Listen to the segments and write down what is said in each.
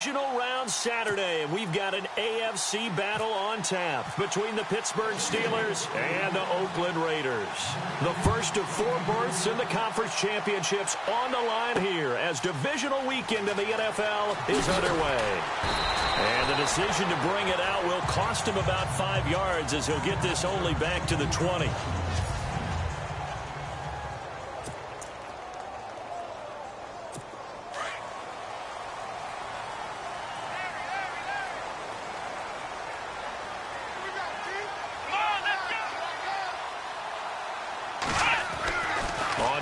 Divisional round Saturday, and we've got an AFC battle on tap between the Pittsburgh Steelers and the Oakland Raiders. The first of 4 berths in the conference championships on the line here as divisional weekend in the NFL is underway. And the decision to bring it out will cost him about 5 yards as he'll get this only back to the 20.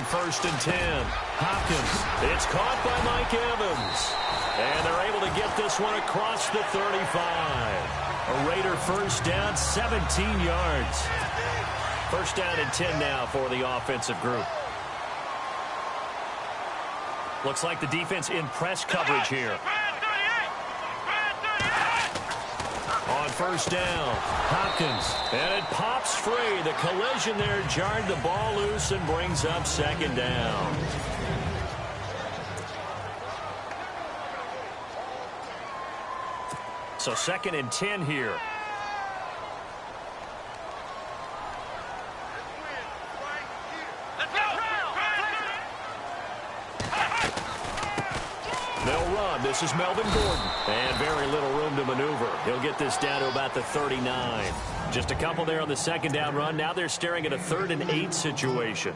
First and 10. Hopkins. It's caught by Mike Evans. And they're able to get this one across the 35. A Raider first down, 17 yards. First down and 10 now for the offensive group. Looks like the defense in press coverage here. On first down, Hopkins, and it pops free. The collision there jarred the ball loose and brings up second down. So second and 10 here. They'll run. This is Melvin Gordon. And very little room to maneuver. He'll get this down to about the 39. Just a couple there on the second down run. Now they're staring at a 3rd and 8 situation.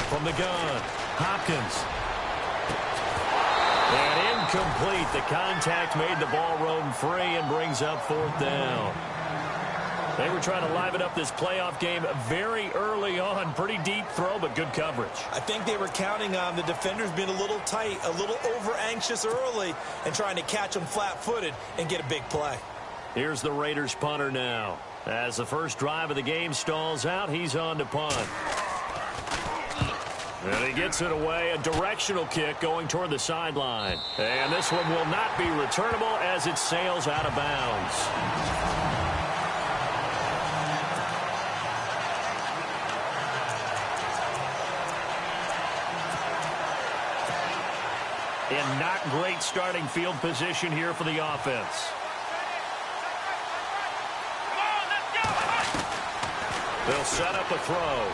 From the gun, Hopkins. And incomplete. The contact made the ball roam free and brings up 4th down. They were trying to liven up this playoff game very early on. Pretty deep throw, but good coverage. I think they were counting on the defenders being a little tight, a little over-anxious early, and trying to catch them flat-footed and get a big play. Here's the Raiders punter now. As the first drive of the game stalls out, he's on to punt. And he gets it away, a directional kick going toward the sideline. And this one will not be returnable as it sails out of bounds. In not great starting field position here for the offense. They'll set up a throw.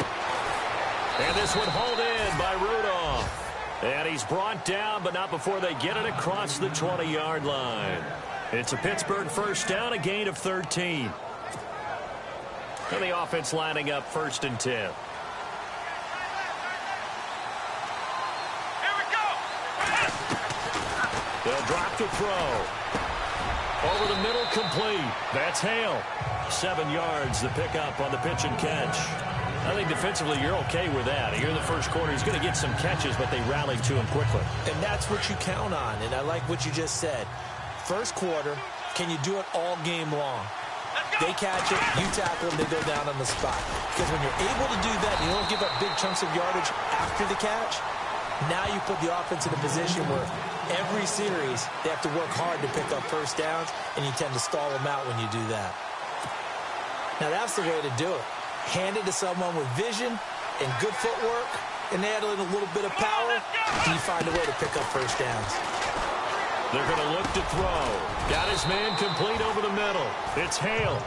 And this one hauled in by Rudolph. And he's brought down, but not before they get it across the 20-yard line. It's a Pittsburgh first down, a gain of 13. And the offense lining up 1st and 10. They'll drop the throw. Over the middle, complete. That's Hale. 7 yards, the pickup on the pitch and catch. I think defensively you're okay with that. Here in the first quarter, he's going to get some catches, but they rallied to him quickly. And that's what you count on, and I like what you just said. First quarter, can you do it all game long? They catch it, you tackle them, they go down on the spot. Because when you're able to do that, you don't give up big chunks of yardage after the catch. Now you put the offense in a position where every series they have to work hard to pick up first downs, and you tend to stall them out when you do that. Now that's the way to do it. Hand it to someone with vision and good footwork, and add in a little bit of power, and you find a way to pick up first downs. They're going to look to throw. Got his man complete over the middle. It's Hale.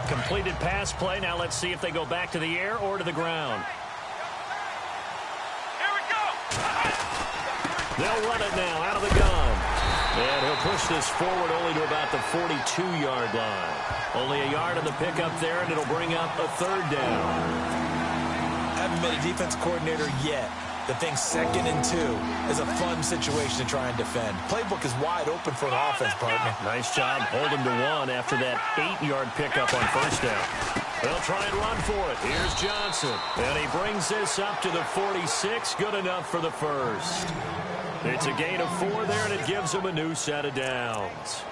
Completed pass play. Now let's see if they go back to the air or to the ground. Here we go. They'll run it now out of the gun. And he'll push this forward only to about the 42-yard line. Only a yard on the pickup there, and it'll bring up a 3rd down. I haven't been a defense coordinator yet. The thing 2nd and 2 is a fun situation to try and defend. Playbook is wide open for an offense, partner. Nice job holding to 1 after that 8-yard pickup on first down. They'll try and run for it. Here's Johnson. And he brings this up to the 46. Good enough for the first. It's a gain of 4 there, and it gives them a new set of downs.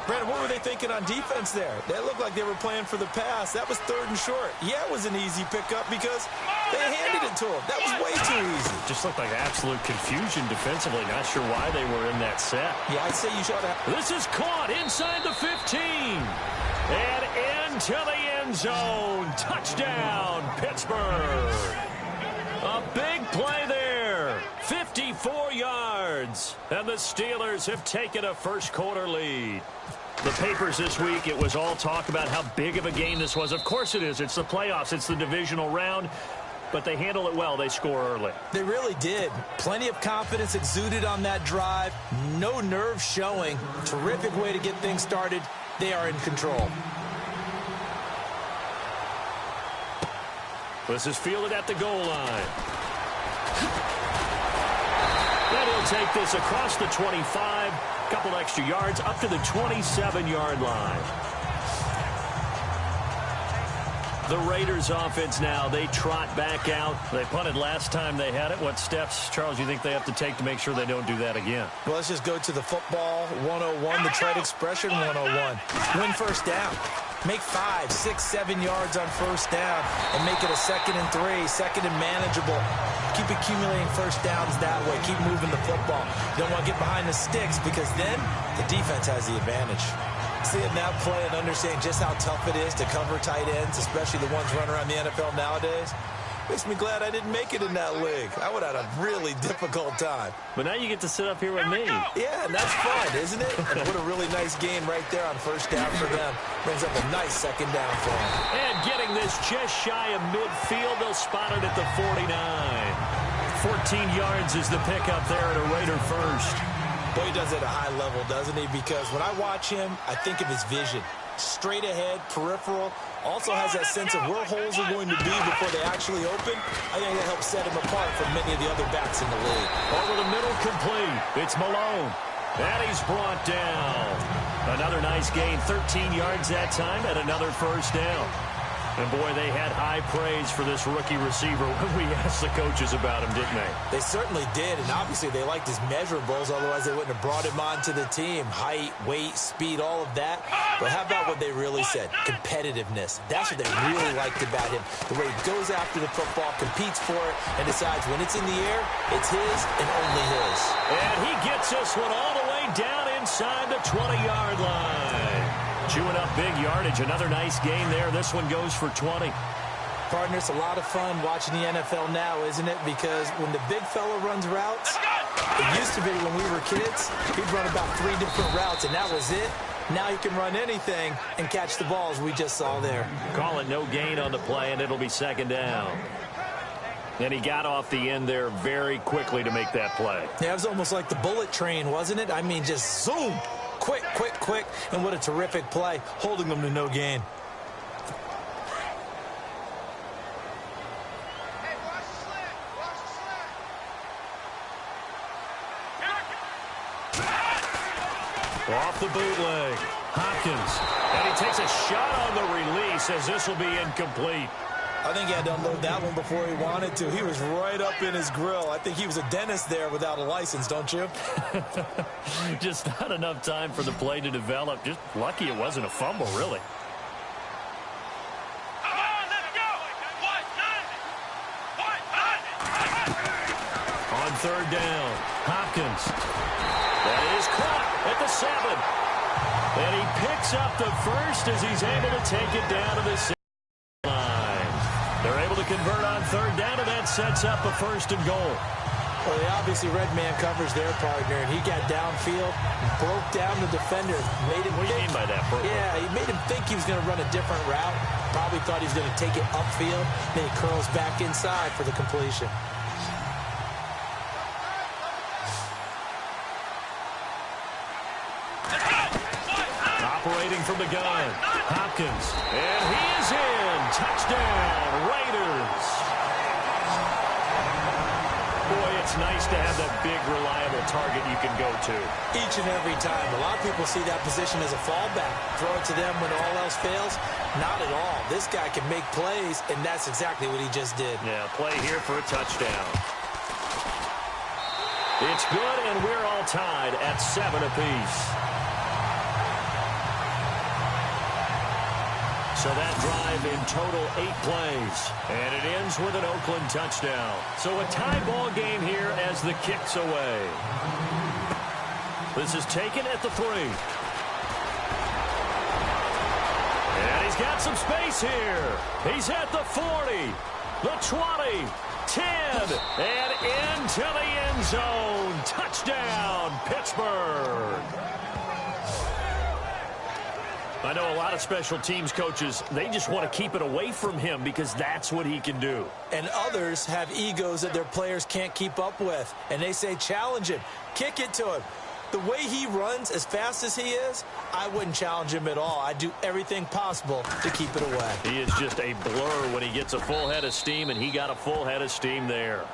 Brandon, what were they thinking on defense there? They looked like they were playing for the pass. That was 3rd and short. Yeah, it was an easy pickup because They handed it to him. That was way too easy. Just looked like absolute confusion defensively. Not sure why they were in that set. Yeah, I'd say you should have. This is caught inside the 15. And into the end zone. Touchdown, Pittsburgh. A big play there. 54 yards. And the Steelers have taken a first-quarter lead. The papers this week, it was all talk about how big of a game this was. Of course it is. It's the playoffs. It's the divisional round. But they handle it well. They score early. They really did. Plenty of confidence exuded on that drive. No nerve showing. Terrific way to get things started. They are in control. This is fielded at the goal line. And he'll take this across the 25. Couple extra yards up to the 27-yard line. The Raiders offense now, they trot back out. They punted last time they had it. What steps, Charles, you think they have to take to make sure they don't do that again? Well, let's just go to the football 101, the trade expression 101. Win first down. Make 5, 6, 7 yards on first down and make it a 2nd and 3, 2nd and manageable. Keep accumulating first downs that way. Keep moving the football. You don't want to get behind the sticks because then the defense has the advantage. Seeing that play and understanding just how tough it is to cover tight ends, especially the ones running around the NFL nowadays, makes me glad I didn't make it in that league. I would have had a really difficult time. But now you get to sit up here with me. Yeah, and that's fun, isn't it? And what a really nice game right there on first down for them. Brings up a nice 2nd down for them. And getting this just shy of midfield, they'll spot it at the 49. 14 yards is the pickup there at a Raider first. Boy, he does it at a high level, doesn't he? Because when I watch him, I think of his vision. Straight ahead, peripheral. Also has that sense of where holes are going to be before they actually open. I think that helps set him apart from many of the other backs in the league. Over the middle, complete. It's Malone. And he's brought down. Another nice gain, 13 yards that time, and another first down. And, boy, they had high praise for this rookie receiver when we asked the coaches about him, didn't they? They certainly did, and obviously they liked his measurables, otherwise they wouldn't have brought him onto the team. Height, weight, speed, all of that. But how about what they really said? Competitiveness. That's what they really liked about him. The way he goes after the football, competes for it, and decides when it's in the air, it's his and only his. And he gets this one all the way down inside the 20-yard line. Chewing up big yardage. Another nice gain there. This one goes for 20. Partner, it's a lot of fun watching the NFL now, isn't it? Because when the big fella runs routes, it used to be when we were kids, he'd run about 3 different routes, and that was it. Now he can run anything and catch the balls we just saw there. Call it no gain on the play, and it'll be 2nd down. And he got off the end there very quickly to make that play. Yeah, it was almost like the bullet train, wasn't it? I mean, just zoom. Quick, quick, quick. And what a terrific play, holding them to no gain. Off the bootleg. Hopkins. And he takes a shot on the release as this will be incomplete. I think he had to unload that one before he wanted to. He was right up in his grill. I think he was a dentist there without a license, don't you? Just not enough time for the play to develop. Just lucky it wasn't a fumble, really. On 3rd down, Hopkins. That is caught at the 7. And he picks up the first as he's able to take it down to the 6. They're able to convert on 3rd down, and that sets up a 1st and goal. Well, they obviously red man coverage their partner, and he got downfield, broke down the defender, made him What do you mean by that? Yeah, he made him think he was going to run a different route. Probably thought he was going to take it upfield. Then he curls back inside for the completion. Operating from the gun, Hopkins, and he is in. Touchdown, Raiders. Boy, it's nice to have that big, reliable target you can go to. Each and every time. A lot of people see that position as a fallback. Throw it to them when all else fails. Not at all. This guy can make plays, and that's exactly what he just did. Yeah, play here for a touchdown. It's good, and we're all tied at 7 apiece. So that drive in total 8 plays. And it ends with an Oakland touchdown. So a tie ball game here as the kick's away. This is taken at the 3. And he's got some space here. He's at the 40, the 20, 10, and into the end zone. Touchdown, Pittsburgh. I know a lot of special teams coaches, they just want to keep it away from him because that's what he can do. And others have egos that their players can't keep up with. And they say, challenge him, kick it to him. The way he runs as fast as he is, I wouldn't challenge him at all. I'd do everything possible to keep it away. He is just a blur when he gets a full head of steam, and he got a full head of steam there.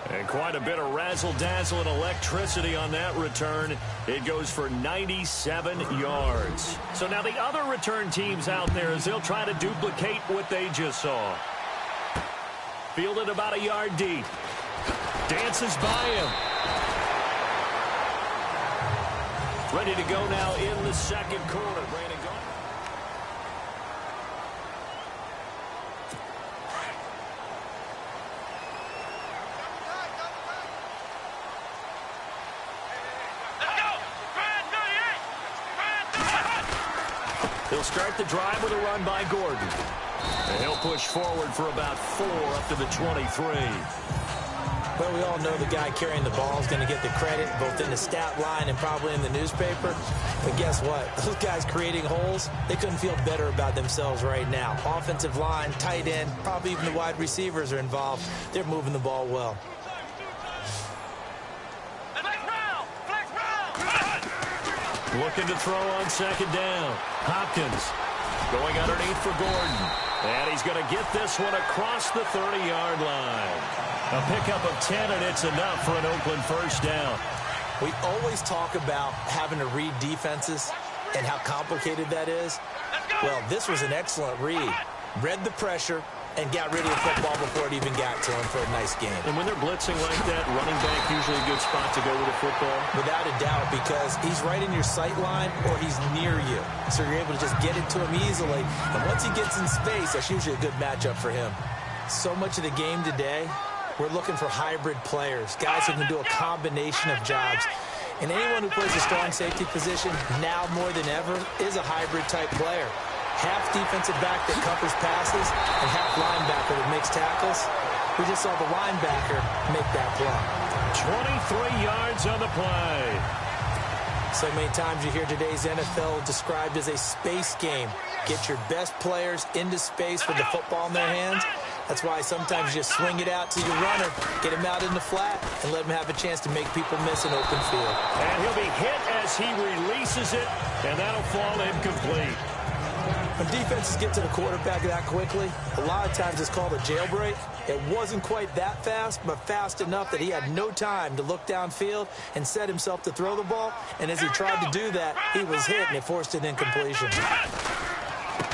And quite a bit of razzle-dazzle and electricity on that return. It goes for 97 yards. So now the other return teams out there, as they'll try to duplicate what they just saw. Fielded about a yard deep. Dances by him. Ready to go now in the second quarter. Brandon, go. He'll start the drive with a run by Gordon. And he'll push forward for about 4 up to the 23. Well, we all know the guy carrying the ball is going to get the credit both in the stat line and probably in the newspaper. But guess what? Those guys creating holes, they couldn't feel better about themselves right now. Offensive line, tight end, probably even the wide receivers are involved. They're moving the ball well. Looking to throw on second down. Hopkins going underneath for Gordon. And he's going to get this one across the 30-yard line. A pickup of 10, and it's enough for an Oakland first down. We always talk about having to read defenses and how complicated that is. Well, this was an excellent read. Read the pressure and got rid of the football before it even got to him for a nice game. And when they're blitzing like that, running back usually a good spot to go with the football? Without a doubt, because he's right in your sight line or he's near you. So you're able to just get it to him easily. And once he gets in space, that's usually a good matchup for him. So much of the game today, we're looking for hybrid players, guys who can do a combination of jobs. And anyone who plays a strong safety position, now more than ever, is a hybrid-type player. Half defensive back that covers passes and half linebacker that makes tackles. We just saw the linebacker make that play. 23 yards on the play. So many times you hear today's NFL described as a space game. Get your best players into space with the football in their hands. That's why sometimes you just swing it out to your runner, get him out in the flat, and let him have a chance to make people miss an open field. And he'll be hit as he releases it, and that'll fall incomplete. When defenses get to the quarterback that quickly, a lot of times it's called a jailbreak. It wasn't quite that fast, but fast enough that he had no time to look downfield and set himself to throw the ball. And as he tried to do that, he was hit, and it forced an incompletion.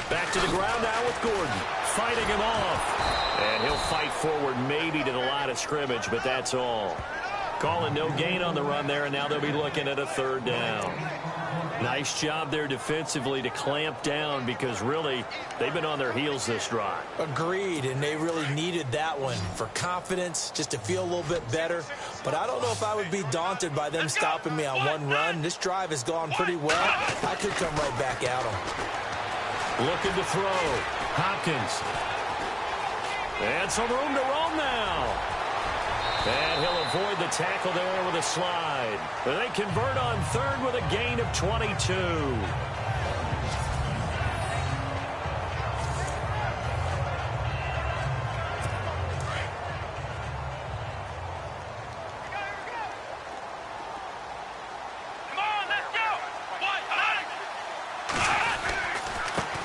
Back to the ground now with Gordon, fighting him off. And he'll fight forward maybe to the line of scrimmage, but that's all. Calling no gain on the run there, and now they'll be looking at a third down. Nice job there defensively to clamp down because really they've been on their heels this drive. Agreed, and they really needed that one for confidence, just to feel a little bit better. But I don't know if I would be daunted by them stopping me on one run. This drive has gone pretty well. I could come right back at them. Looking to throw. Hopkins. And some room to roam now. And he'll avoid the tackle there with a slide. But they convert on third with a gain of 22.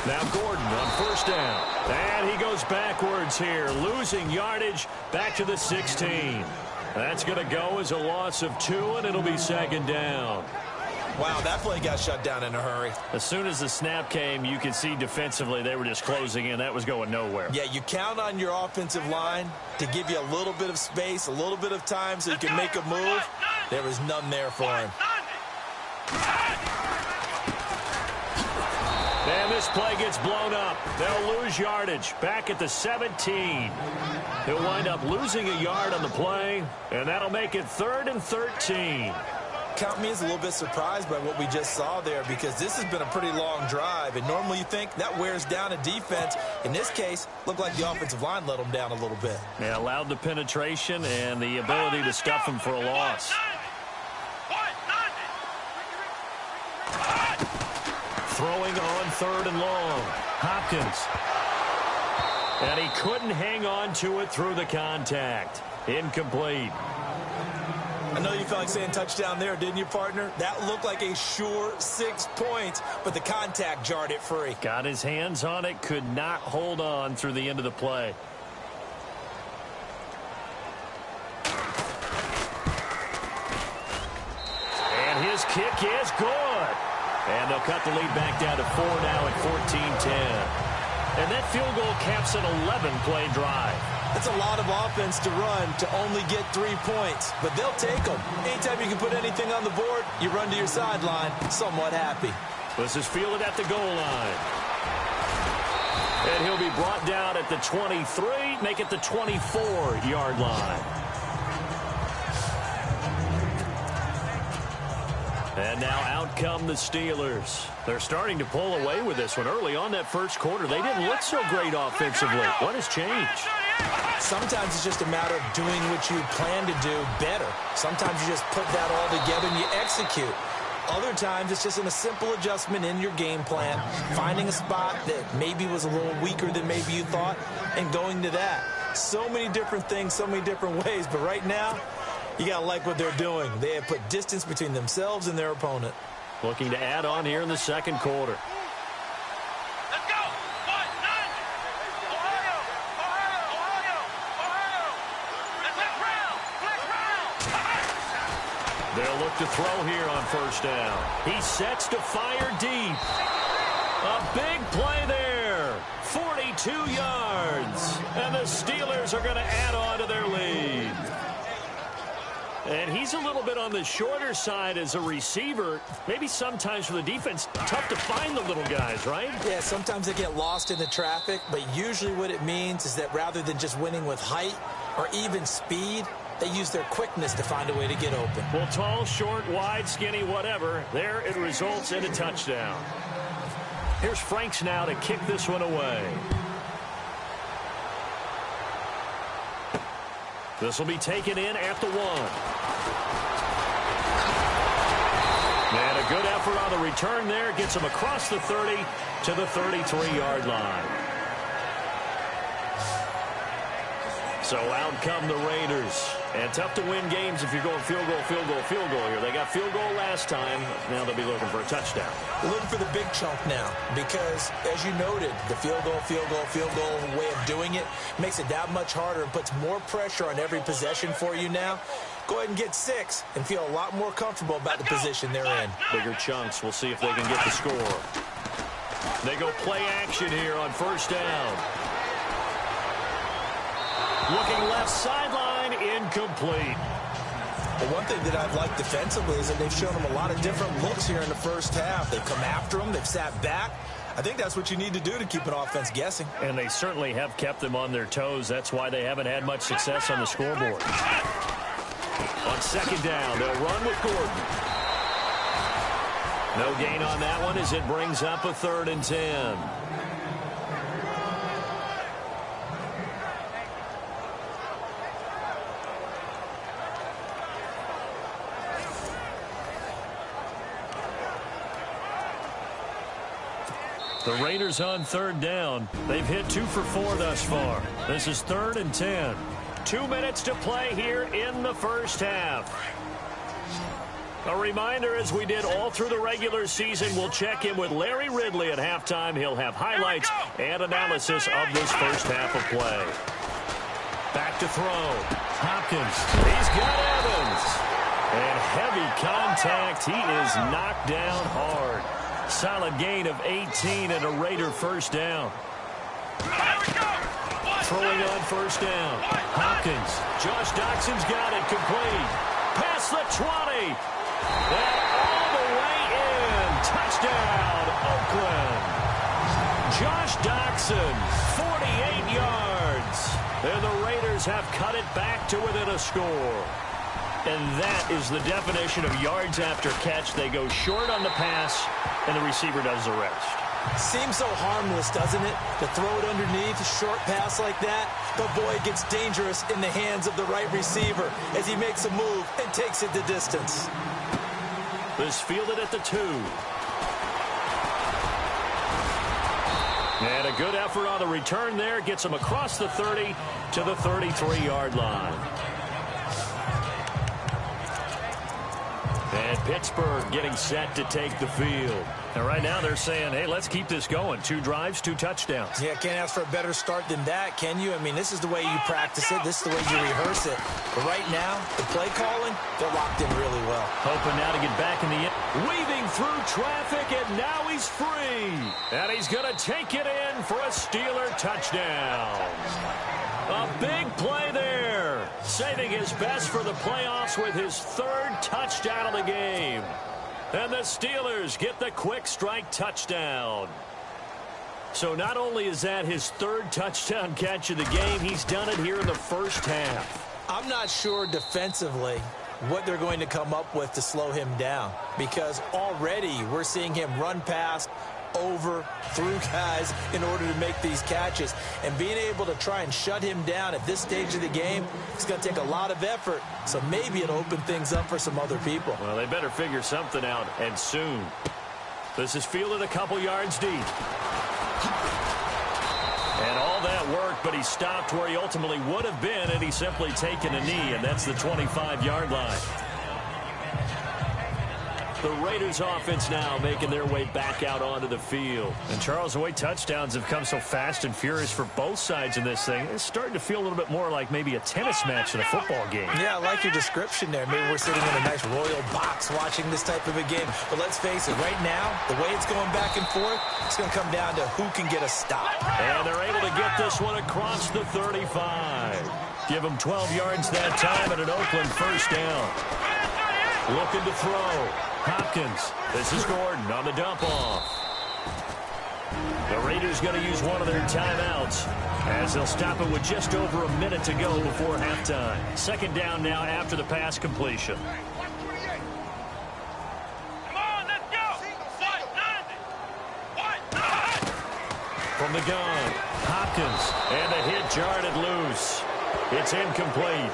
Now Gordon on first down. And he goes backwards here, losing yardage back to the 16. That's going to go as a loss of 2, and it'll be second down. Wow, that play got shut down in a hurry. As soon as the snap came, you could see defensively they were just closing in. That was going nowhere. Yeah, you count on your offensive line to give you a little bit of space, a little bit of time so you can make a move. There was none there for him. And this play gets blown up. They'll lose yardage back at the 17. He'll wind up losing a yard on the play, and that'll make it 3rd and 13. Count me as a little bit surprised by what we just saw there, because this has been a pretty long drive, and normally you think that wears down a defense. In this case, looked like the offensive line let them down a little bit. Yeah, allowed the penetration and the ability to stuff them for a loss. Throwing on 3rd and long. Hopkins. And he couldn't hang on to it through the contact. Incomplete. I know you felt like saying touchdown there, didn't you, partner? That looked like a sure 6 points, but the contact jarred it free. Got his hands on it, could not hold on through the end of the play. And his kick is good. And they'll cut the lead back down to 4 now at 14-10. And that field goal caps an 11-play drive. That's a lot of offense to run to only get 3 points, but they'll take them. Anytime you can put anything on the board, you run to your sideline somewhat happy. This is fielded at the goal line. And he'll be brought down at the 23, make it the 24-yard line. And now out come the Steelers. They're starting to pull away with this one. Early on that first quarter, they didn't look so great offensively. What has changed? Sometimes it's just a matter of doing what you plan to do better. Sometimes you just put that all together and you execute. Other times it's just in a simple adjustment in your game plan, finding a spot that maybe was a little weaker than maybe you thought, and going to that. So many different things, so many different ways, but right now, you got to like what they're doing. They have put distance between themselves and their opponent. Looking to add on here in the second quarter. Let's go! Ohio! They'll look to throw here on first down. He sets to fire deep. A big play there. 42 yards. And the Steelers are going to add on to their lead. And he's a little bit on the shorter side as a receiver. Maybe sometimes for the defense, tough to find the little guys, right? Yeah, sometimes they get lost in the traffic, but usually what it means is that rather than just winning with height or even speed, they use their quickness to find a way to get open. Well, tall, short, wide, skinny, whatever, there it results in a touchdown. Here's Franks now to kick this one away. This will be taken in at the 1. And a good effort on the return there. Gets him across the 30 to the 33-yard line. So out come the Raiders. And tough to win games if you're going field goal, field goal, field goal here. They got field goal last time. Now they'll be looking for a touchdown. They're looking for the big chunk now because, as you noted, the field goal way of doing it makes it that much harder and puts more pressure on every possession for you now. Go ahead and get 6 and feel a lot more comfortable about the position they're in. Bigger chunks. We'll see if they can get the score. They go play action here on first down. Looking left sideline, incomplete. Well, one thing that I've liked defensively is that they've shown them a lot of different looks here in the first half. They've come after them. They've sat back. I think that's what you need to do to keep an offense guessing. And they certainly have kept them on their toes. That's why they haven't had much success on the scoreboard. On second down, they'll run with Gordon. No gain on that one as it brings up a 3rd and 10. The Raiders on 3rd down. They've hit 2 for 4 thus far. This is 3rd and 10. 2 minutes to play here in the first half. A reminder, as we did all through the regular season, we'll check in with Larry Ridley at halftime. He'll have highlights and analysis of this first half of play. Back to throw. Hopkins. He's got Evans. And heavy contact. He is knocked down hard. Solid gain of 18 and a Raider first down. Throwing on first down. Hopkins. Josh Doxson's got it complete. Past the 20. And all the way Wilson, 48 yards. And the Raiders have cut it back to within a score. And that is the definition of yards after catch. They go short on the pass, and the receiver does the rest. Seems so harmless, doesn't it? To throw it underneath, a short pass like that. But boy, it gets dangerous in the hands of the right receiver as he makes a move and takes it the distance. This fielded at the 2. And a good effort on the return there. Gets him across the 30 to the 33-yard line. And Pittsburgh getting set to take the field. And right now they're saying, hey, let's keep this going. 2 drives, 2 touchdowns. Yeah, can't ask for a better start than that, can you? I mean, this is the way you practice it. This is the way you rehearse it. But right now, the play calling, they're locked in really well. Hoping now to get back in the end. Weaving through traffic, and now he's free. And he's going to take it in for a Steeler touchdown. A big play there. Saving his best for the playoffs with his 3rd touchdown of the game. And the Steelers get the quick strike touchdown. So not only is that his 3rd touchdown catch of the game, he's done it here in the first half. I'm not sure defensively what they're going to come up with to slow him down, because already we're seeing him run past, over, through guys in order to make these catches. And being able to try and shut him down at this stage of the game, it's going to take a lot of effort. So maybe it'll open things up for some other people. Well, they better figure something out, and soon. This is fielded a couple yards deep. And all that work, but he stopped where he ultimately would have been had he simply taken a knee, and that's the 25-yard line. The Raiders offense now making their way back out onto the field. And Charles, the way touchdowns have come so fast and furious for both sides in this thing, it's starting to feel a little bit more like maybe a tennis match than a football game. Yeah, I like your description there. Maybe we're sitting in a nice royal box watching this type of a game. But let's face it, right now, the way it's going back and forth, it's going to come down to who can get a stop. And they're able to get this one across the 35. Give them 12 yards that time and an Oakland first down. Looking to throw. Hopkins. This is Gordon on the dump-off. The Raiders going to use one of their timeouts as they'll stop it with just over a minute to go before halftime. 2nd down now after the pass completion. Come on, let's go. From the gun, Hopkins, and the hit jarred loose. It's incomplete.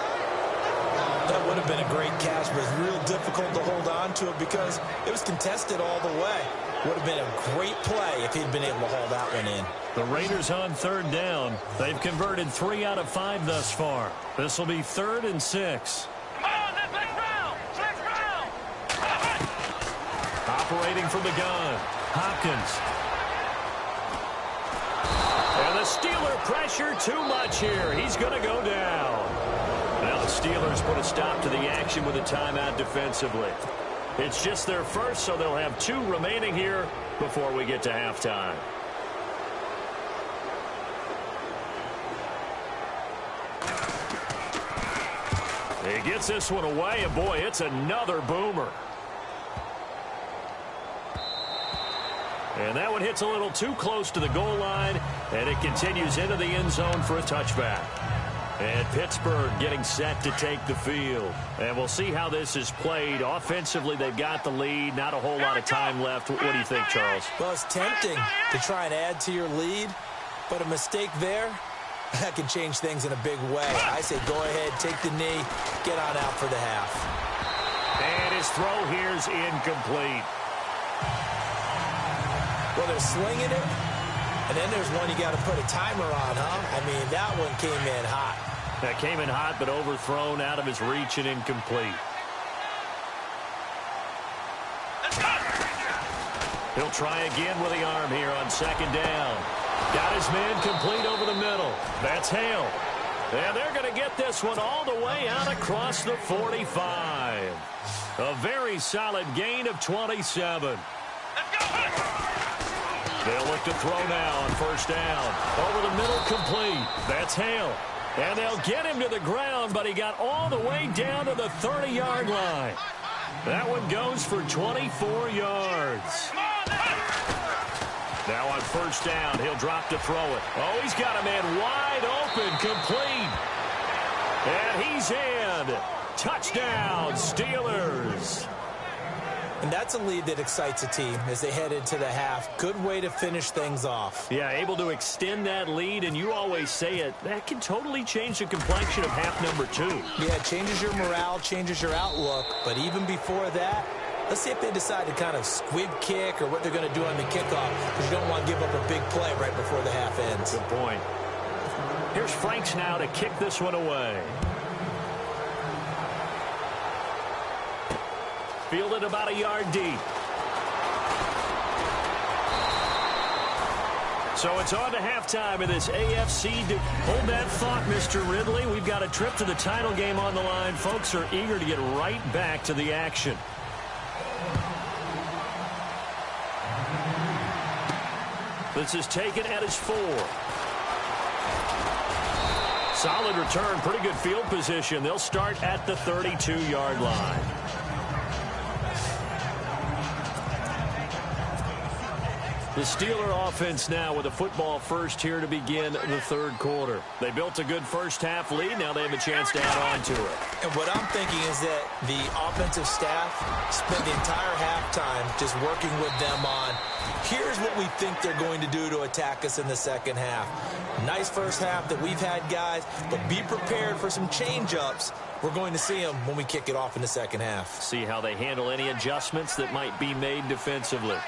That would have been a great catch, but it's real difficult to hold on to it because it was contested all the way. Would have been a great play if he'd been able to haul that one in. The Raiders on 3rd down. They've converted 3 out of 5 thus far. This will be 3rd and 6. Come on, let's round. Operating from the gun, Hopkins. And the Steeler pressure too much here. He's going to go down. Now the Steelers put a stop to the action with a timeout defensively. It's just their first, so they'll have 2 remaining here before we get to halftime. He gets this one away, and boy, it's another boomer. And that one hits a little too close to the goal line, and it continues into the end zone for a touchback. And Pittsburgh getting set to take the field. And we'll see how this is played. Offensively, they've got the lead. Not a whole lot of time left. What do you think, Charles? Well, it's tempting to try and add to your lead, but a mistake there, that can change things in a big way. I say go ahead, take the knee, get on out for the half. And his throw here's incomplete. Well, they're slinging it. And then there's one you got to put a timer on, huh? I mean, that one came in hot. That came in hot, but overthrown out of his reach and incomplete. He'll try again with the arm here on 2nd down. Got his man complete over the middle. That's Hale. And they're going to get this one all the way out across the 45. A very solid gain of 27. They'll look to throw now on 1st down. Over the middle, complete. That's Hale. And they'll get him to the ground, but he got all the way down to the 30-yard line. That one goes for 24 yards. Now on first down, he'll drop to throw it. Oh, he's got a man wide open, complete. And he's in. Touchdown, Steelers. And that's a lead that excites a team as they head into the half. Good way to finish things off. Yeah, able to extend that lead, and you always say it, that can totally change the complexion of half number 2. Yeah, it changes your morale, changes your outlook. But even before that, let's see if they decide to kind of squib kick or what they're going to do on the kickoff, because you don't want to give up a big play right before the half ends. Good point. Here's Franks now to kick this one away. Fielded about a yard deep. So it's on to halftime in this AFC. Hold that thought, Mr. Ridley. We've got a trip to the title game on the line. Folks are eager to get right back to the action. This is taken at his 4. Solid return, pretty good field position. They'll start at the 32-yard line. The Steeler offense now with a football first here to begin the third quarter. They built a good first half lead. Now they have a chance to add on to it. And what I'm thinking is that the offensive staff spent the entire halftime just working with them on, here's what we think they're going to do to attack us in the second half. Nice first half that we've had, guys, but be prepared for some change-ups. We're going to see them when we kick it off in the second half. See how they handle any adjustments that might be made defensively.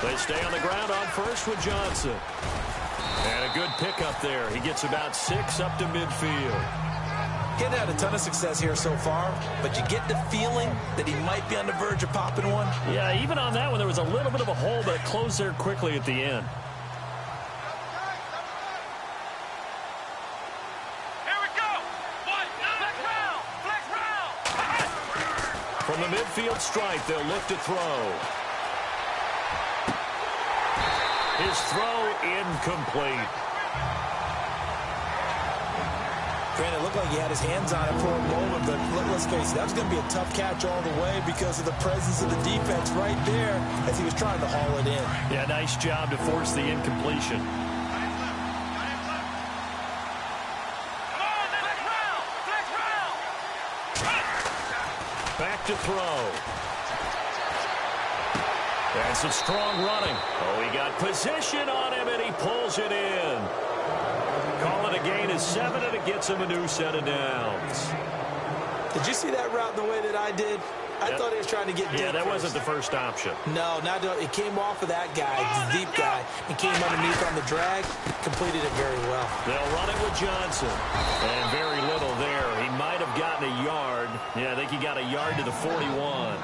They stay on the ground on first with Johnson. And a good pickup there. He gets about 6 up to midfield. Getting had a ton of success here so far, but you get the feeling that he might be on the verge of popping one. Yeah, even on that one, there was a little bit of a hole, but it closed there quickly at the end. Here we go. Flex round. From the midfield stripe, they'll look to throw. His throw incomplete. Granted, it looked like he had his hands on it for a moment, but let's face it, that was going to be a tough catch all the way because of the presence of the defense right there as he was trying to haul it in. Yeah, nice job to force the incompletion. Back to throw. And some strong running. Oh, he got position on him, and he pulls it in. Call it a gain of 7, and it gets him a new set of downs. Did you see that route the way that I did? I thought he was trying to get deep. Yeah, that first. wasn't the first option. No, it came off of that guy, the deep guy, and came underneath on the drag, completed it very well. They'll run it with Johnson. And very little there. He might have gotten a yard. Yeah, I think he got a yard to the 41.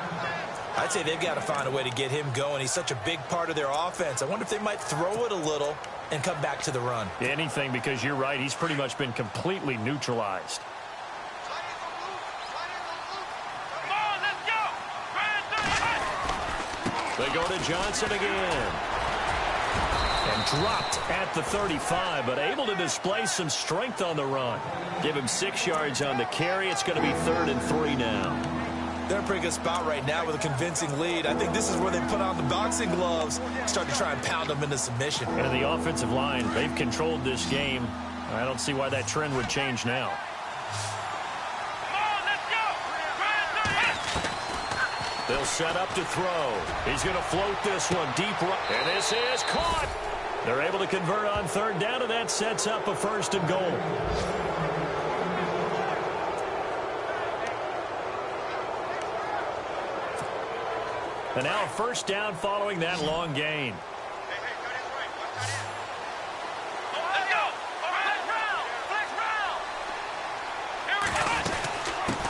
I'd say they've got to find a way to get him going. He's such a big part of their offense. I wonder if they might throw it a little and come back to the run. Anything, because you're right. He's pretty much been completely neutralized. Come on, let's go. They go to Johnson again. And dropped at the 35, but able to display some strength on the run. Give him 6 yards on the carry. It's going to be 3rd and 3 now. They're in a pretty good spot right now with a convincing lead. I think this is where they put on the boxing gloves, start to try and pound them into submission. And the offensive line, they've controlled this game. I don't see why that trend would change now. Come on, let's go. They'll set up to throw. He's going to float this one deep right. And this is caught. They're able to convert on 3rd down, and that sets up a 1st and goal. And now a 1st down following that long gain. Let's go. Flex round. Here we go.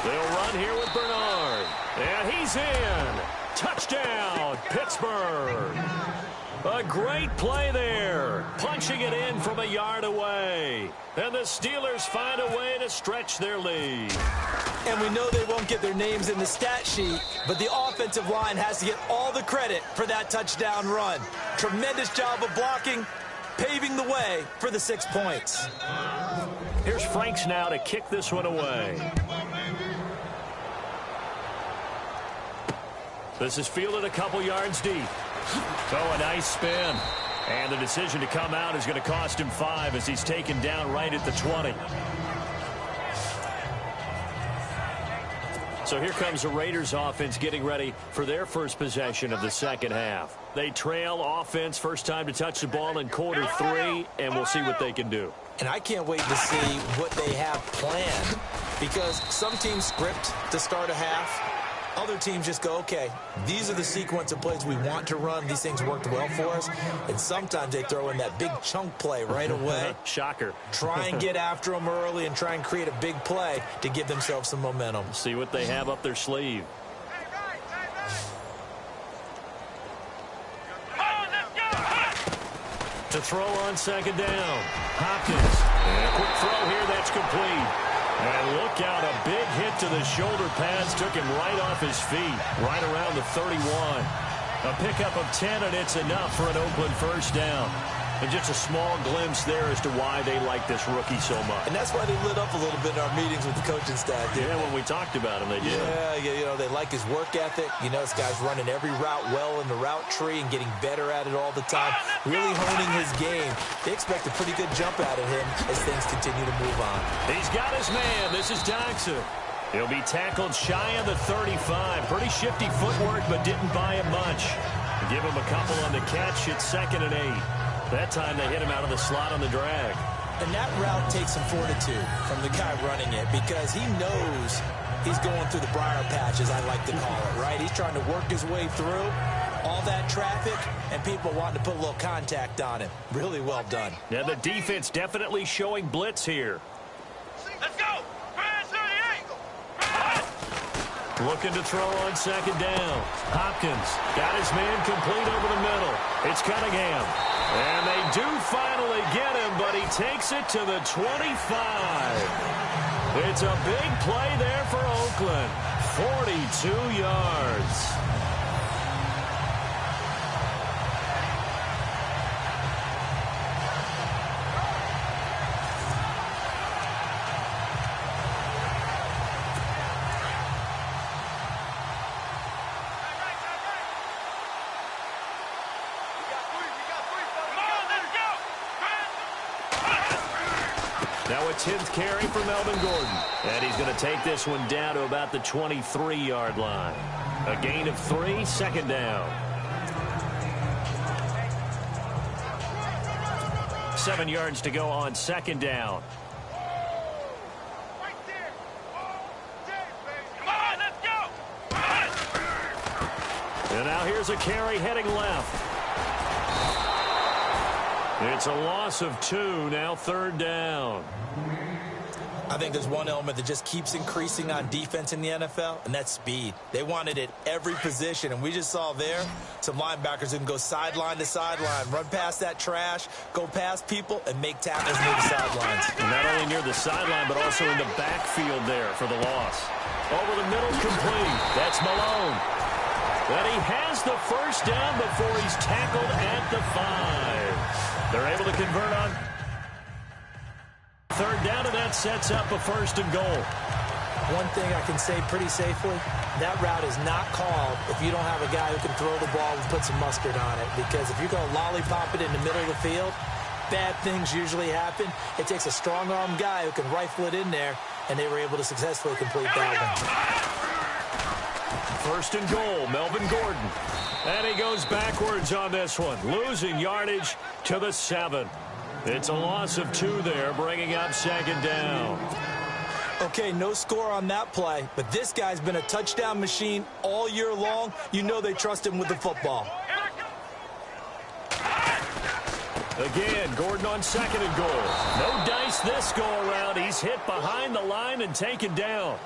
They'll run here with Bernard. And he's in. Touchdown, Pittsburgh. A great play there. Punching it in from a yard away. And the Steelers find a way to stretch their lead. And we know they won't get their names in the stat sheet, but the offensive line has to get all the credit for that touchdown run. Tremendous job of blocking, paving the way for the 6 points. Here's Franks now to kick this one away. This is fielded a couple yards deep. Oh, a nice spin. And the decision to come out is going to cost him 5 as he's taken down right at the 20. So here comes the Raiders offense getting ready for their first possession of the second half. They trail offense first time to touch the ball in quarter 3, and we'll see what they can do. And I can't wait to see what they have planned, because some teams script to start a half. Other teams just go, okay, these are the sequence of plays we want to run. These things worked well for us. And sometimes they throw in that big chunk play right away. Shocker. Try and get after them early and try and create a big play to give themselves some momentum. See what they have up their sleeve. To throw on second down. Hopkins. And a quick throw here. That's complete. And look out, a big hit to the shoulder pads took him right off his feet, right around the 31. A pickup of 10, and it's enough for an Oakland first down. And just a small glimpse there as to why they like this rookie so much. And that's why they lit up a little bit in our meetings with the coaching staff. Yeah, when we talked about him, they did. Yeah, you know, they like his work ethic. You know, this guy's running every route well in the route tree and getting better at it all the time, really honing his game. They expect a pretty good jump out of him as things continue to move on. He's got his man. This is Jackson. He'll be tackled shy of the 35. Pretty shifty footwork, but didn't buy it much. Give him a couple on the catch. It's 2nd and 8. That time they hit him out of the slot on the drag. And that route takes some fortitude from the guy running it, because he knows he's going through the briar patch, as I like to call it, right? He's trying to work his way through all that traffic and people wanting to put a little contact on him. Really well done. Yeah, the defense definitely showing blitz here. Let's go! Looking to throw on second down. Hopkins got his man complete over the middle. It's Cunningham. And they do finally get him, but he takes it to the 25. It's a big play there for Oakland. 42 yards. Now a 10th carry for Melvin Gordon. And he's going to take this one down to about the 23-yard line. A gain of 3, 2nd down. 7 yards to go on 2nd down. And now here's a carry heading left. It's a loss of 2, now 3rd down. I think there's one element that just keeps increasing on defense in the NFL, and that's speed. They want it at every position, and we just saw there some linebackers who can go sideline to sideline, run past that trash, go past people, and make tackles near the sidelines. And not only near the sideline, but also in the backfield there for the loss. Over the middle, complete. That's Malone. And he has the first down before he's tackled at the 5. They're able to convert on 3rd down, and that sets up a 1st and goal. One thing I can say pretty safely, that route is not called if you don't have a guy who can throw the ball and put some mustard on it. Because if you're going to lollipop it in the middle of the field, bad things usually happen. It takes a strong-arm guy who can rifle it in there, and they were able to successfully complete that one. 1st and goal, Melvin Gordon. And he goes backwards on this one, losing yardage to the 7. It's a loss of 2 there, bringing up 2nd down. Okay, no score on that play, but this guy's been a touchdown machine all year long. You know they trust him with the football. Again, Gordon on 2nd and goal. No dice this go-around. He's hit behind the line and taken down.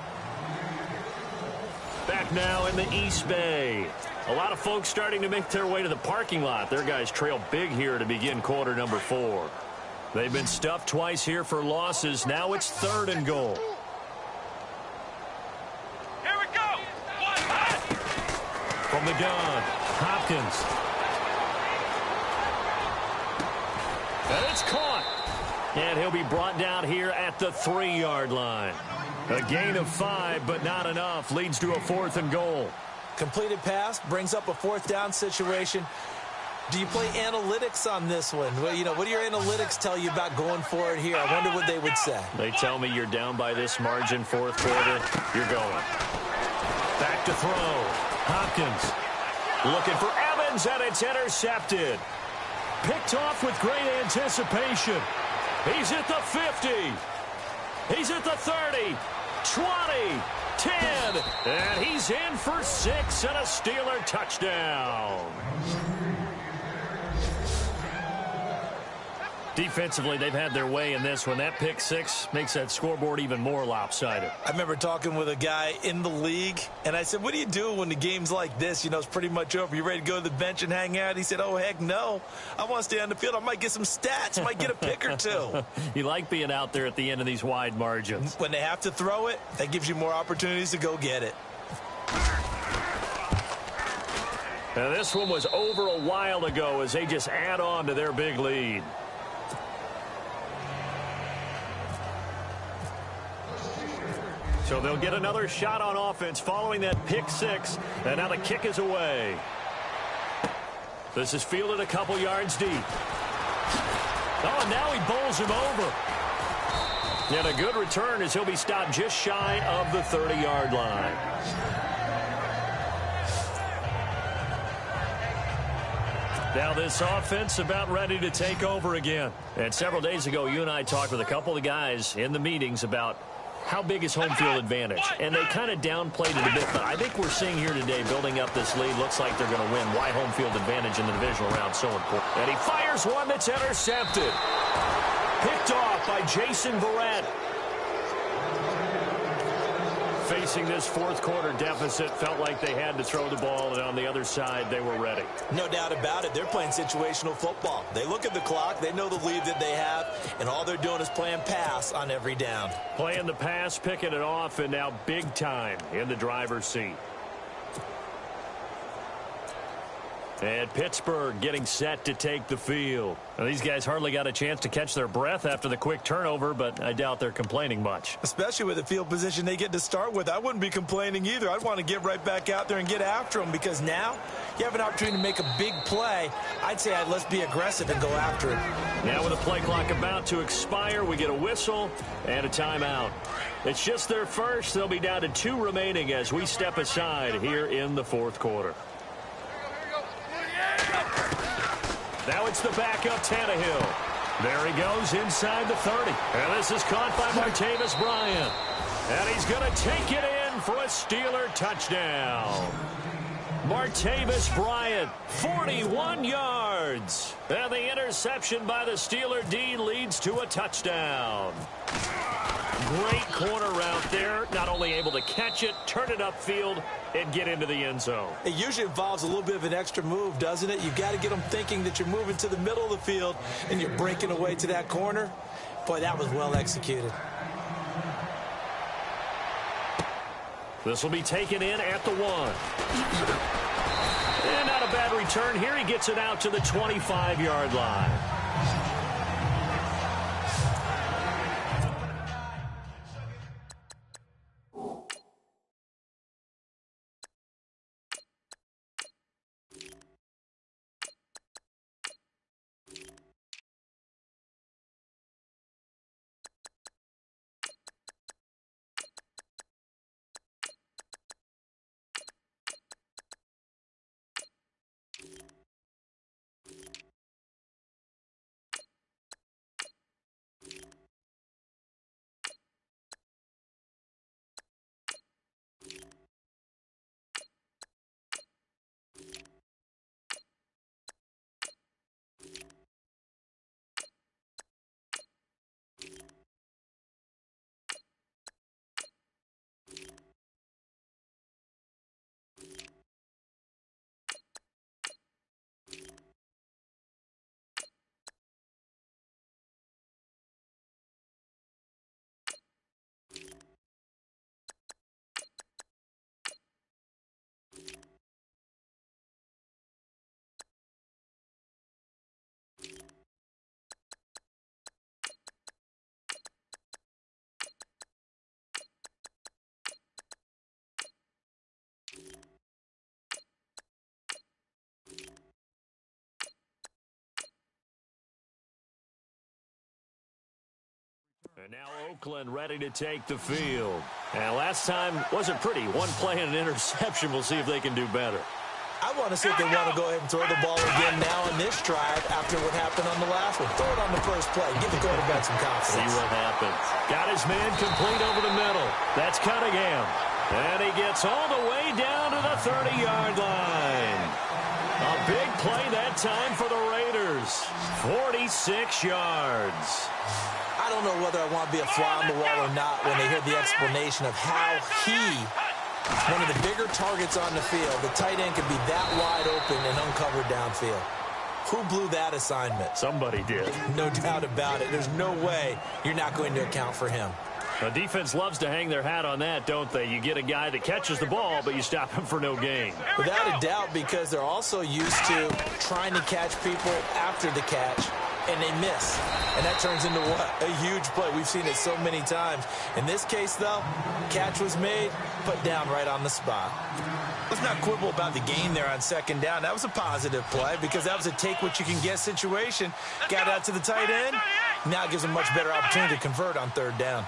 Back now in the East Bay. A lot of folks starting to make their way to the parking lot. Their guys trail big here to begin quarter number 4. They've been stuffed twice here for losses. Now it's 3rd and goal. Here we go. From the gun, Hopkins. And it's caught. And he'll be brought down here at the 3-yard line. A gain of 5, but not enough. Leads to a 4th and goal. Completed pass brings up a fourth down situation. Do you play analytics on this one? Well, what do your analytics tell you about going for it here? I wonder what they would say. They tell me you're down by this margin, fourth quarter. You're going. Back to throw. Hopkins looking for Evans, and it's intercepted. Picked off with great anticipation. He's at the 50. He's at the 30, 20, 10, and he's in for 6 and a Steeler touchdown. Defensively, they've had their way in this one. That pick six makes that scoreboard even more lopsided. I remember talking with a guy in the league, and I said, what do you do when the game's like this? It's pretty much over. You ready to go to the bench and hang out? He said, oh, heck no. I want to stay on the field. I might get some stats. I might get a pick or two. You like being out there at the end of these wide margins. When they have to throw it, that gives you more opportunities to go get it. Now, this one was over a while ago as they just add on to their big lead. So they'll get another shot on offense following that pick six. And now the kick is away. This is fielded a couple yards deep. Oh, and now he bowls him over. And a good return as he'll be stopped just shy of the 30-yard line. Now this offense about ready to take over again. And several days ago, you and I talked with a couple of guys in the meetings about how big is home field advantage? And they kind of downplayed it a bit, but I think we're seeing here today, building up this lead, looks like they're going to win. Why home field advantage in the divisional round so important. And he fires one that's intercepted. Picked off by Jason Verrett. Facing this fourth quarter deficit, felt like they had to throw the ball, and on the other side, they were ready. No doubt about it. They're playing situational football. They look at the clock, they know the lead that they have, and all they're doing is playing pass on every down. Playing the pass, picking it off, and now big time in the driver's seat. And Pittsburgh getting set to take the field. Now, these guys hardly got a chance to catch their breath after the quick turnover, but I doubt they're complaining much. Especially with the field position they get to start with. I wouldn't be complaining either. I'd want to get right back out there and get after them, because now you have an opportunity to make a big play. I'd say let's be aggressive and go after it. Now with the play clock about to expire, we get a whistle and a timeout. It's just their first. They'll be down to 2 remaining as we step aside here in the fourth quarter. Now it's the backup Tannehill. There he goes inside the 30. And this is caught by Martavis Bryant. And he's going to take it in for a Steeler touchdown. Martavis Bryant, 41 yards. And the interception by the Steeler D leads to a touchdown. Great corner route there. Not only able to catch it, turn it upfield, and get into the end zone. It usually involves a little bit of an extra move, doesn't it? You've got to get them thinking that you're moving to the middle of the field and you're breaking away to that corner. Boy, that was well executed. This will be taken in at the 1. And not a bad return here. He gets it out to the 25-yard line. And now Oakland ready to take the field. And last time wasn't pretty. One play and an interception. We'll see if they can do better. I want to see if they want to go ahead and throw the ball again now on this drive after what happened on the last one. Throw it on the first play. Give the quarterback some confidence. See what happens. Got his man complete over the middle. That's Cunningham. And he gets all the way down to the 30-yard line. A big play that time for the Raiders. 46 yards. I don't know whether I want to be a fly on the wall or not when they hear the explanation of how he, one of the bigger targets on the field, the tight end could be that wide open and uncovered downfield. Who blew that assignment? Somebody did. No doubt about it. There's no way you're not going to account for him. The defense loves to hang their hat on that, don't they? You get a guy that catches the ball, but you stop him for no gain. Without a doubt, because they're also used to trying to catch people after the catch, and they miss. And that turns into what? A huge play. We've seen it so many times. In this case, though, catch was made, put down right on the spot. Let's not quibble about the gain there on second down. That was a positive play because that was a take-what-you-can-get situation. Got out to the tight end. Now it gives them a much better opportunity to convert on third down.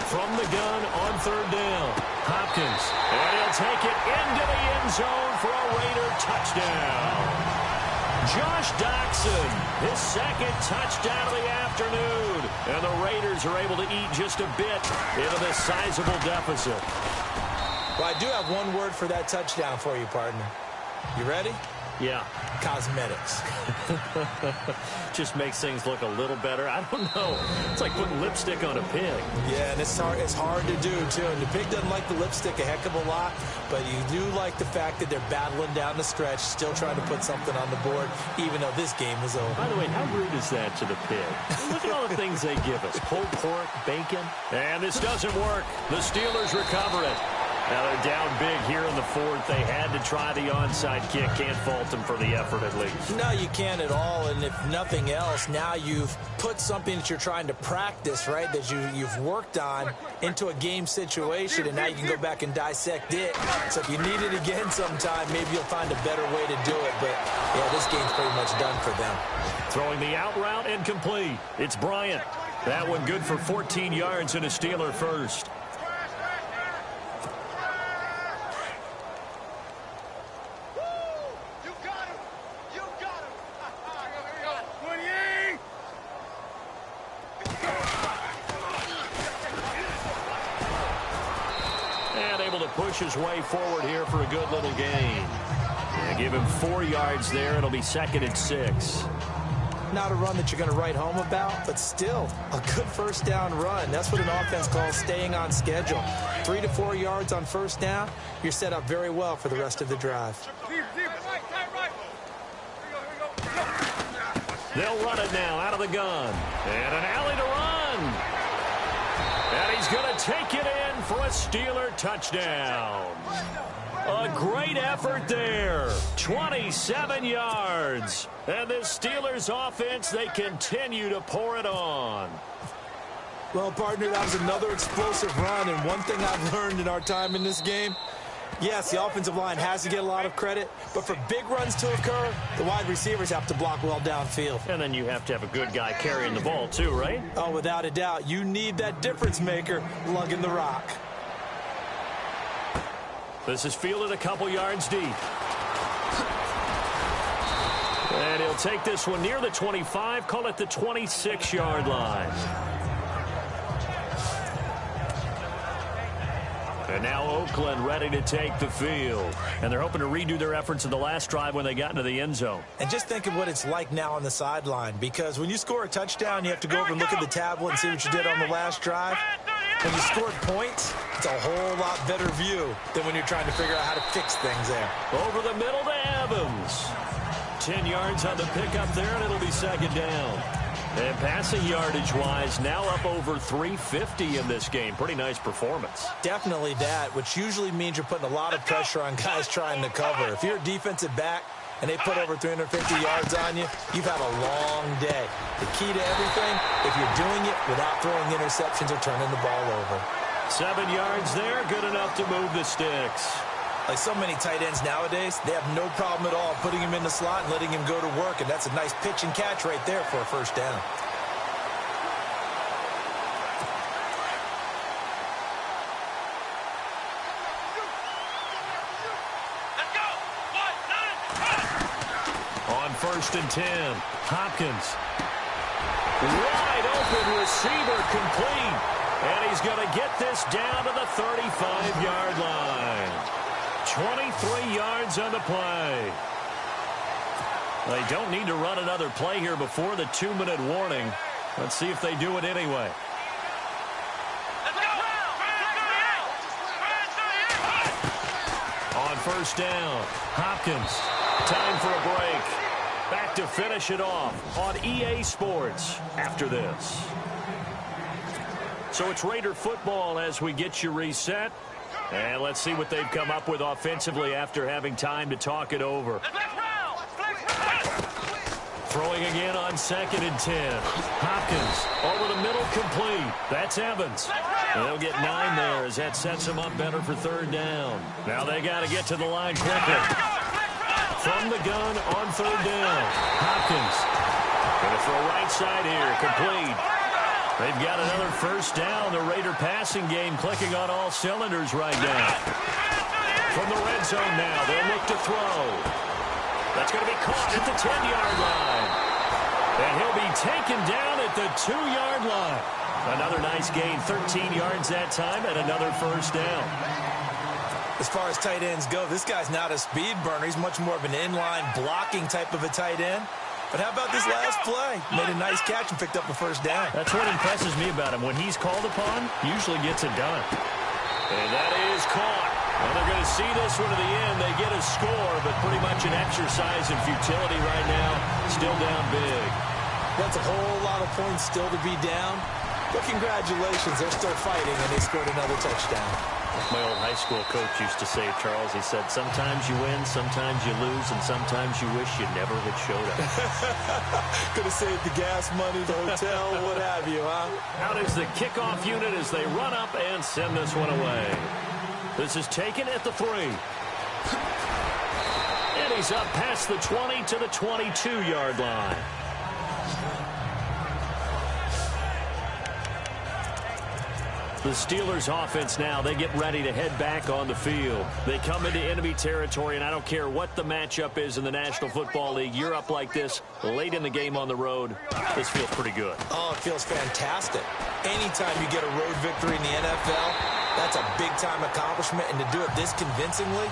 From the gun on third down, Hopkins. And he'll take it into the end zone for a Raider touchdown. Josh Doxson, his second touchdown of the afternoon. And the Raiders are able to eat just a bit into this sizable deficit. Well, I do have one word for that touchdown for you, partner. You ready? Yeah. Cosmetics. Just makes things look a little better. I don't know. It's like putting lipstick on a pig. Yeah, and it's hard to do, too. And the pig doesn't like the lipstick a heck of a lot, but you do like the fact that they're battling down the stretch, still trying to put something on the board, even though this game is over. By the way, how rude is that to the pig? Look at all the things they give us. Pulled pork, bacon. And this doesn't work. The Steelers recover it. Now they're down big here in the fourth. They had to try the onside kick. Can't fault them for the effort at least. No, you can't at all. And if nothing else, now you've put something that you're trying to practice, right, that you've worked on into a game situation, and now you can go back and dissect it. So if you need it again sometime, maybe you'll find a better way to do it. But, yeah, this game's pretty much done for them. Throwing the out route incomplete. It's Bryant. That one good for 14 yards and a Steeler first. Push his way forward here for a good little gain. Yeah, give him 4 yards there. It'll be 2nd and 6. Not a run that you're going to write home about, but still a good first down run. That's what an offense calls staying on schedule. 3 to 4 yards on first down, you're set up very well for the rest of the drive. They'll run it now out of the gun. And an alley to run. And he's going to take it in for a Steeler touchdown. A great effort there. 27 yards. And this Steelers offense, they continue to pour it on. Well, partner, that was another explosive run. And one thing I've learned in our time in this game, yes, the offensive line has to get a lot of credit, but for big runs to occur, the wide receivers have to block well downfield. And then you have to have a good guy carrying the ball too, right? Oh, without a doubt. You need that difference maker lugging the rock. This is fielded a couple yards deep. And he'll take this one near the 25, call it the 26-yard line. And now Oakland ready to take the field. And they're hoping to redo their efforts in the last drive when they got into the end zone. And just think of what it's like now on the sideline, because when you score a touchdown, you have to go over and look at the tablet and see what you did on the last drive. When you scored points, it's a whole lot better view than when you're trying to figure out how to fix things there. Over the middle to Evans. 10 yards on the pickup there, and it'll be 2nd down. And passing yardage-wise, now up over 350 in this game. Pretty nice performance. Definitely that, which usually means you're putting a lot of pressure on guys trying to cover. If you're a defensive back and they put over 350 yards on you, you've had a long day. The key to everything, if you're doing it without throwing interceptions or turning the ball over. 7 yards there, good enough to move the sticks. Like so many tight ends nowadays, they have no problem at all putting him in the slot and letting him go to work, and that's a nice pitch and catch right there for a first down. 1st and 10. Hopkins. Wide open receiver complete. And he's going to get this down to the 35-yard line. 23 yards on the play. They don't need to run another play here before the 2-minute warning. Let's see if they do it anyway. On 1st down, Hopkins. Time for a break. Back to finish it off on EA Sports after this. So it's Raider football as we get you reset. And let's see what they've come up with offensively after having time to talk it over. Throwing again on 2nd and 10. Hopkins over the middle, complete. That's Evans. They'll get 9 there as that sets them up better for 3rd down. Now they got to get to the line quickly. From the gun on 3rd down. Hopkins going to throw right side here, complete. They've got another 1st down. The Raider passing game clicking on all cylinders right now. From the red zone now, they'll look to throw. That's going to be caught at the 10-yard line. And he'll be taken down at the 2-yard line. Another nice gain, 13 yards that time, and another 1st down. As far as tight ends go, this guy's not a speed burner. He's much more of an inline blocking type of a tight end. But how about this last play? Made a nice catch and picked up a 1st down. That's what impresses me about him. When he's called upon, usually gets it done. And that is caught. Well, they're going to see this one to the end. They get a score, but pretty much an exercise in futility right now. Still down big. That's a whole lot of points still to be down. But congratulations, they're still fighting, and they scored another touchdown. My old high school coach used to say, Charles, he said, sometimes you win, sometimes you lose, and sometimes you wish you never had showed up. Could have saved the gas money, the hotel, what have you, huh? Out is the kickoff unit as they run up and send this one away. This is taken at the 3. And he's up past the 20 to the 22-yard line. The Steelers offense now, they get ready to head back on the field. They come into enemy territory, and I don't care what the matchup is in the National Football League. You're up like this late in the game on the road. This feels pretty good. Oh, it feels fantastic. Anytime you get a road victory in the NFL, that's a big-time accomplishment, and to do it this convincingly,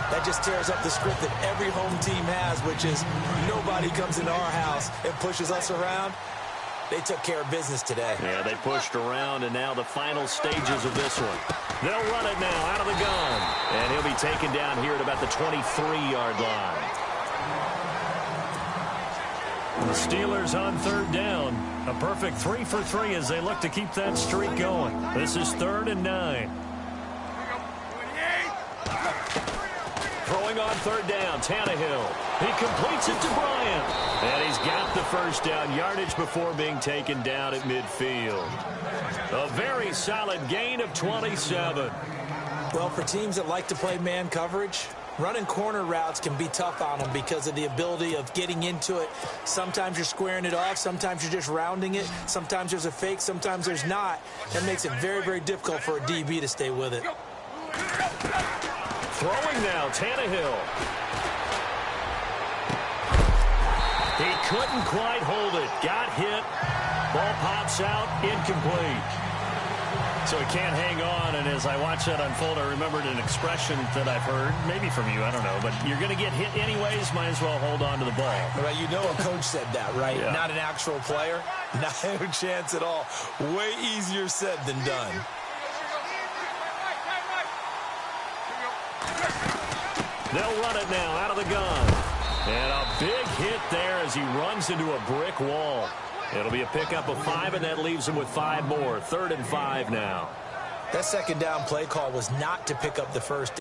that just tears up the script that every home team has, which is nobody comes into our house and pushes us around. They took care of business today. Yeah, they pushed around, and now the final stages of this one. They'll run it now out of the gun. And he'll be taken down here at about the 23-yard line. The Steelers on 3rd down. A perfect 3 for 3 as they look to keep that streak going. This is 3rd and 9. Throwing on 3rd down, Tannehill. He completes it to Bryant. And he's got the 1st down yardage before being taken down at midfield. A very solid gain of 27. Well, for teams that like to play man coverage, running corner routes can be tough on them because of the ability of getting into it. Sometimes you're squaring it off. Sometimes you're just rounding it. Sometimes there's a fake. Sometimes there's not. That makes it very, very difficult for a DB to stay with it. Throwing now, Tannehill. He couldn't quite hold it. Got hit. Ball pops out. Incomplete. So he can't hang on, and as I watch that unfold, I remembered an expression that I've heard, maybe from you, I don't know, but you're going to get hit anyways, might as well hold on to the ball. Well, you know a coach said that, right? Yeah. Not an actual player. Not a chance at all. Way easier said than done. They'll run it now out of the gun. And a big hit there as he runs into a brick wall. It'll be a pickup of 5, and that leaves him with 5 more. 3rd and 5 now. That 2nd down play call was not to pick up the 1st